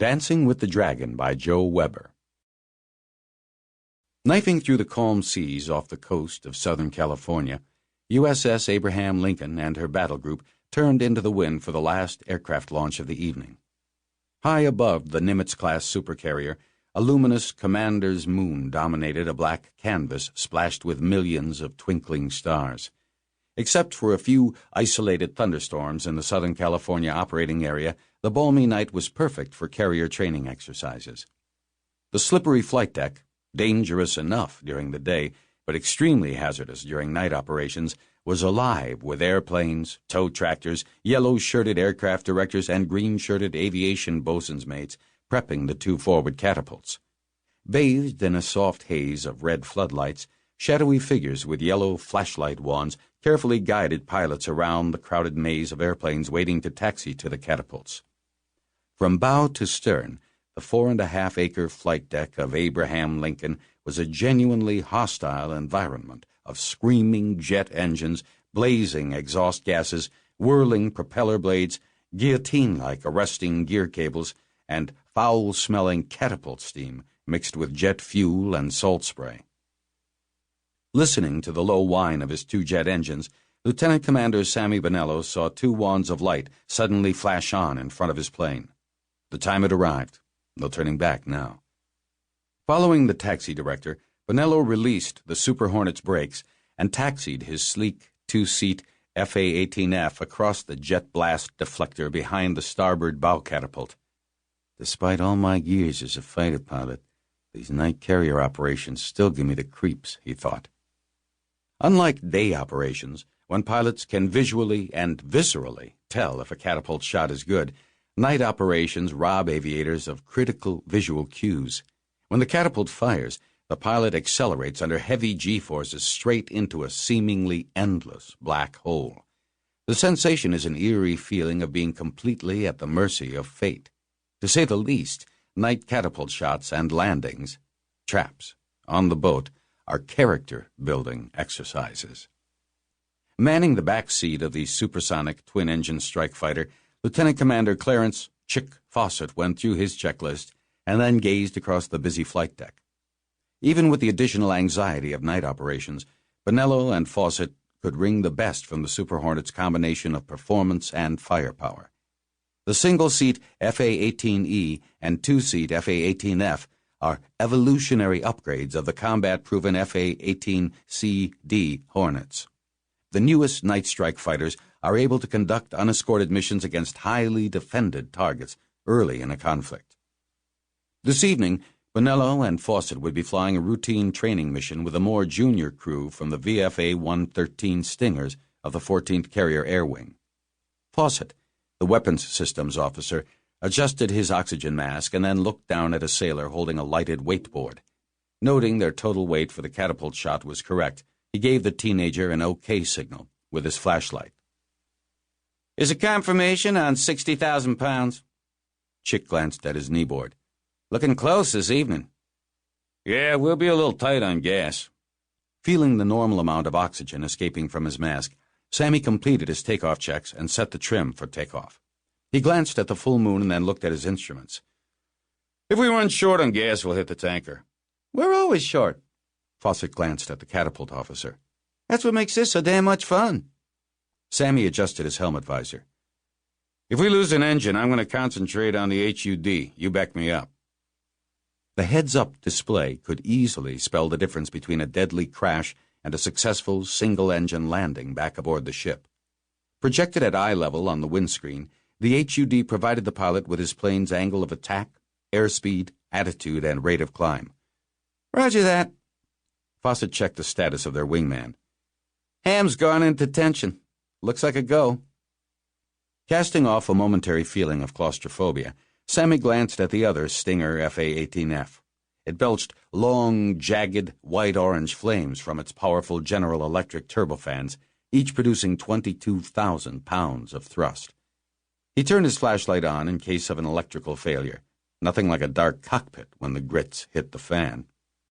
Dancing with the Dragon by Joe Weber. Knifing through the calm seas off the coast of Southern California, USS Abraham Lincoln and her battle group turned into the wind for the last aircraft launch of the evening. High above the Nimitz-class supercarrier, a luminous commander's moon dominated a black canvas splashed with millions of twinkling stars. Except for a few isolated thunderstorms in the Southern California operating area, the balmy night was perfect for carrier training exercises. The slippery flight deck, dangerous enough during the day, but extremely hazardous during night operations, was alive with airplanes, tow tractors, yellow-shirted aircraft directors, and green-shirted aviation bosun's mates prepping the two forward catapults. Bathed in a soft haze of red floodlights, shadowy figures with yellow flashlight wands carefully guided pilots around the crowded maze of airplanes waiting to taxi to the catapults. From bow to stern, the 4.5-acre flight deck of Abraham Lincoln was a genuinely hostile environment of screaming jet engines, blazing exhaust gases, whirling propeller blades, guillotine-like arresting gear cables, and foul-smelling catapult steam mixed with jet fuel and salt spray. Listening to the low whine of his two jet engines, Lieutenant Commander Sammy Bonello saw two wands of light suddenly flash on in front of his plane. The time had arrived. No turning back now. Following the taxi director, Bonello released the Super Hornet's brakes and taxied his sleek two-seat FA-18F across the jet blast deflector behind the starboard bow catapult. Despite all my years as a fighter pilot, these night carrier operations still give me the creeps, he thought. Unlike day operations, when pilots can visually and viscerally tell if a catapult shot is good, night operations rob aviators of critical visual cues. When the catapult fires, the pilot accelerates under heavy G-forces straight into a seemingly endless black hole. The sensation is an eerie feeling of being completely at the mercy of fate. To say the least, night catapult shots and landings, traps, on the boat, are character-building exercises. Manning the back seat of the supersonic twin-engine strike fighter, Lieutenant Commander Clarence "Chick" Fawcett went through his checklist and then gazed across the busy flight deck. Even with the additional anxiety of night operations, Bonello and Fawcett could wring the best from the Super Hornet's combination of performance and firepower. The single-seat FA-18E and two-seat FA-18F are evolutionary upgrades of the combat-proven FA-18CD Hornets. The newest night strike fighters are able to conduct unescorted missions against highly defended targets early in a conflict. This evening, Bonello and Fawcett would be flying a routine training mission with a more junior crew from the VFA-113 Stingers of the 14th Carrier Air Wing. Fawcett, the weapons systems officer, adjusted his oxygen mask and then looked down at a sailor holding a lighted weightboard. Noting their total weight for the catapult shot was correct, he gave the teenager an OK signal with his flashlight. "Is a confirmation on 60,000 pounds? Chick glanced at his kneeboard. "Looking close this evening." "Yeah, we'll be a little tight on gas." Feeling the normal amount of oxygen escaping from his mask, Sammy completed his takeoff checks and set the trim for takeoff. He glanced at the full moon and then looked at his instruments. "If we run short on gas, we'll hit the tanker." "We're always short." Fawcett glanced at the catapult officer. "That's what makes this so damn much fun." Sammy adjusted his helmet visor. "If we lose an engine, I'm going to concentrate on the HUD. You back me up." The heads-up display could easily spell the difference between a deadly crash and a successful single-engine landing back aboard the ship. Projected at eye level on the windscreen, the HUD provided the pilot with his plane's angle of attack, airspeed, attitude, and rate of climb. "Roger that." Fawcett checked the status of their wingman. "Ham's gone into tension. Looks like a go." Casting off a momentary feeling of claustrophobia, Sammy glanced at the other Stinger FA-18F. It belched long, jagged, white-orange flames from its powerful General Electric turbofans, each producing 22,000 pounds of thrust. He turned his flashlight on in case of an electrical failure. Nothing like a dark cockpit when the grits hit the fan.